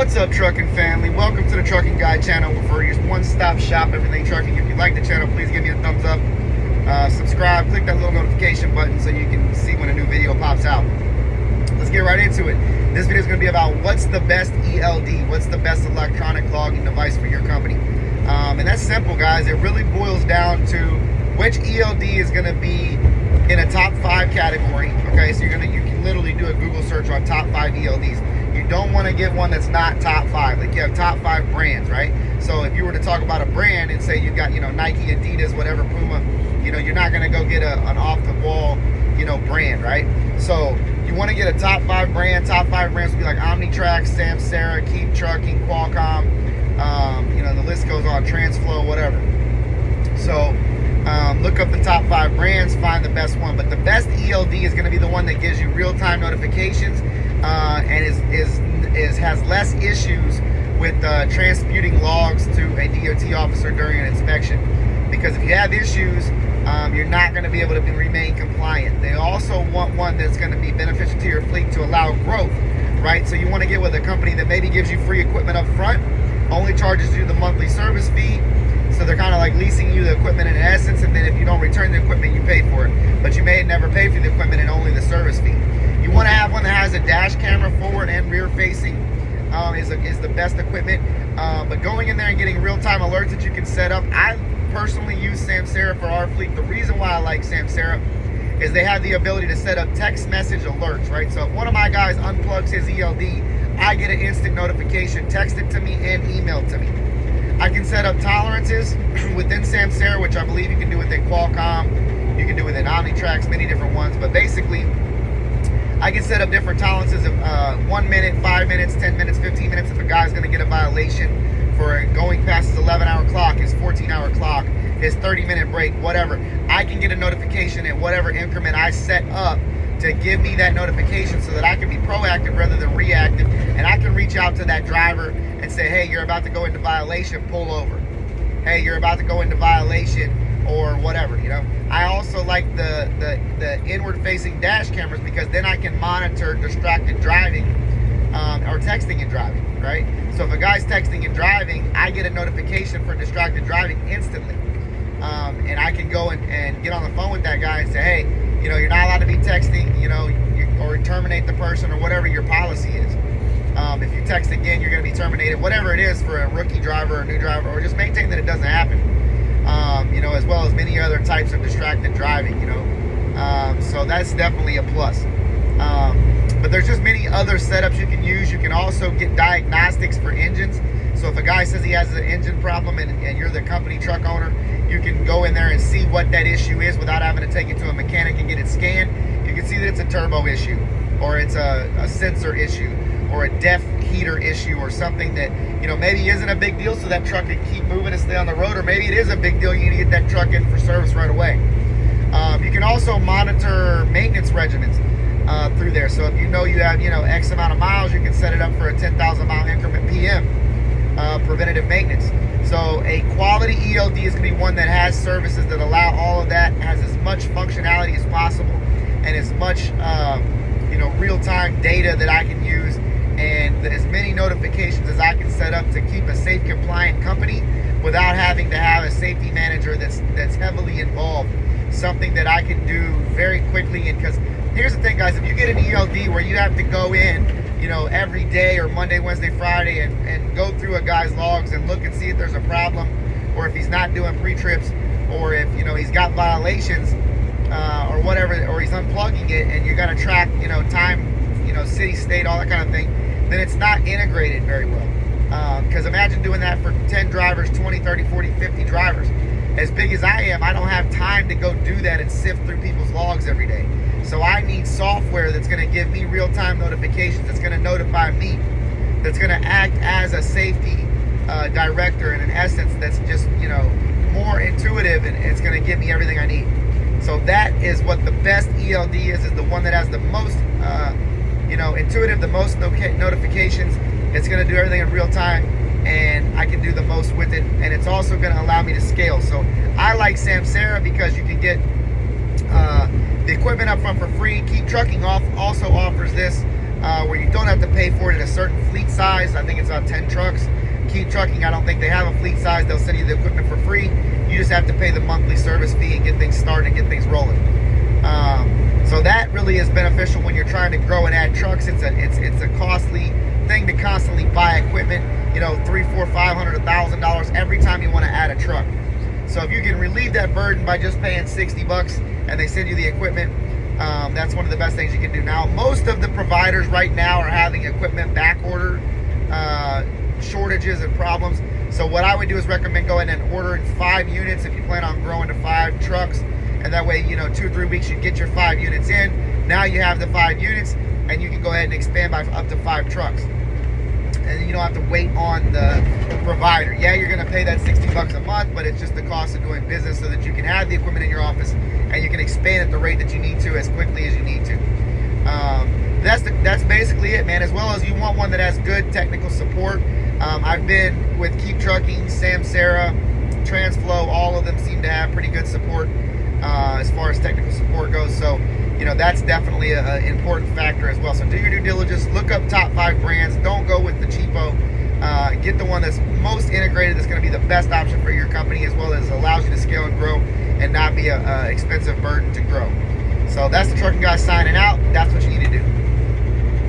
What's up, trucking family? Welcome to the Trucking Guy channel for your one-stop shop, everything trucking. If you like the channel, please give me a thumbs up. Subscribe, click that little notification button so you can see when a new video pops out. Let's get right into it. This video is going to be about what's the best E.L.D, what's the best electronic logging device for your company. And that's simple, guys. It really boils down to which E.L.D is going to be in a top 5 category. Okay, so you can literally do a Google search on top 5 E.L.Ds. You don't want to get one that's not top 5. Like you have top 5 brands, right? So if you were to talk about a brand and say you've got, Nike, Adidas, whatever, Puma, you're not going to go get an off-the-wall, brand, right? So you want to get a top 5 brand. Top 5 brands would be like Omnitrack, Samsara, Keep Trucking, Qualcomm, the list goes on, Transflow, whatever. So look up the top 5 brands, find the best one. But the best E.L.D is going to be the one that gives you real-time notifications and has less issues with transmuting logs to a DOT officer during an inspection. Because if you have issues, you're not going to be able to remain compliant. They also want one that's going to be beneficial to your fleet to allow growth, right? So you want to get with a company that maybe gives you free equipment up front, only charges you the monthly service fee. So they're kind of like leasing you the equipment in essence, and then if you don't return the equipment, you pay for it. But you may never pay for the equipment and only the service fee. You want to have one that has a dash camera, forward and rear facing, is the best equipment. But going in there and getting real-time alerts that you can set up, I personally use Samsara for our fleet. The reason why I like Samsara is they have the ability to set up text message alerts, right? So if one of my guys unplugs his E.L.D, I get an instant notification, text it to me and email it to me. I can set up tolerances within Samsara, which I believe you can do within Qualcomm. You can do within Omnitrack, many different ones. But basically, I can set up different tolerances of 1 minute, 5 minutes, 10 minutes, 15 minutes. If a guy's going to get a violation for going past his 11-hour clock, his 14-hour clock, his 30-minute break, whatever, I can get a notification at whatever increment I set up to give me that notification so that I can be proactive rather than reactive. And I can reach out to that driver and say, hey, you're about to go into violation, pull over. Hey, you're about to go into violation, or whatever, I also like the inward-facing dash cameras because then I can monitor distracted driving or texting and driving, right? So if a guy's texting and driving, I get a notification for distracted driving instantly. And I can go and get on the phone with that guy and say, hey, you're not allowed to be texting, or terminate the person or whatever your policy is. If you text again, you're going to be terminated, whatever it is for a rookie driver or a new driver, or just maintain that it doesn't happen. As well as many other types of distracted driving, so that's definitely a plus. But there's just many other setups you can use. You can also get diagnostics for engines. So if a guy says he has an engine problem and you're the company truck owner, you can go in there and see what that issue is without having to take it to a mechanic and get it scanned. You can see that it's a turbo issue, or it's a sensor issue, or a def heater issue, or something that maybe isn't a big deal, so that truck can keep moving and stay on the road, or maybe it is a big deal, you need to get that truck in for service right away. You can also monitor maintenance regimens through there. So if you have X amount of miles, you can set it up for a 10,000 mile increment PM, preventative maintenance. So a quality E.L.D is going to be one that has services that allow all of that, has as much functionality as possible, and as much real-time data that I can use, and as many notifications as I can set up to keep a safe, compliant company without having to have a safety manager that's heavily involved. Something that I can do very quickly. And because here's the thing, guys, if you get an E.L.D where you have to go in, every day or Monday, Wednesday, Friday and go through a guy's logs and look and see if there's a problem, or if he's not doing pre-trips, or if he's got violations, or whatever, or he's unplugging it, and you're going to track time, city, state, all that kind of thing, then it's not integrated very well. Because imagine doing that for 10 drivers, 20, 30, 40, 50 drivers. As big as I am, I don't have time to go do that and sift through people's logs every day. So I need software that's going to give me real-time notifications, that's going to notify me, that's going to act as a safety director, and in essence, that's just more intuitive, and it's going to give me everything I need. So that is what the best E.L.D is the one that has the most intuitive, the most notifications. It's going to do everything in real time, and I can do the most with it, and it's also going to allow me to scale. So I like Samsara because you can get the equipment up front for free. Keep Trucking also offers this where you don't have to pay for it at a certain fleet size. I think it's about 10 trucks. Keep Trucking, I don't think they have a fleet size. They'll send you the equipment for free. You just have to pay the monthly service fee and get things started and get things rolling. So that really is beneficial when you're trying to grow and add trucks. It's a costly thing to constantly buy equipment, $300, $400, $500, $1,000 every time you want to add a truck. So if you can relieve that burden by just paying $60 and they send you the equipment, that's one of the best things you can do. Now, most of the providers right now are having equipment back order shortages and problems. So what I would do is recommend going and ordering 5 units if you plan on growing to 5 trucks. And that way, 2 or 3 weeks, you get your 5 units in. Now you have the 5 units, and you can go ahead and expand by up to 5 trucks. And you don't have to wait on the provider. Yeah, you're going to pay that $60 a month, but it's just the cost of doing business so that you can have the equipment in your office and you can expand at the rate that you need to as quickly as you need to. That's basically it, man. As well as you want one that has good technical support. I've been with Keep Trucking, Samsara, Transflow. All of them seem to have pretty good support as far as technical support goes. So, that's definitely an important factor as well. So do your due diligence. Look up top 5 brands. Don't go with the cheapo. Get the one that's most integrated, that's going to be the best option for your company, as well as allows you to scale and grow and not be an expensive burden to grow. So that's the Trucking Guy signing out. That's what you need to do.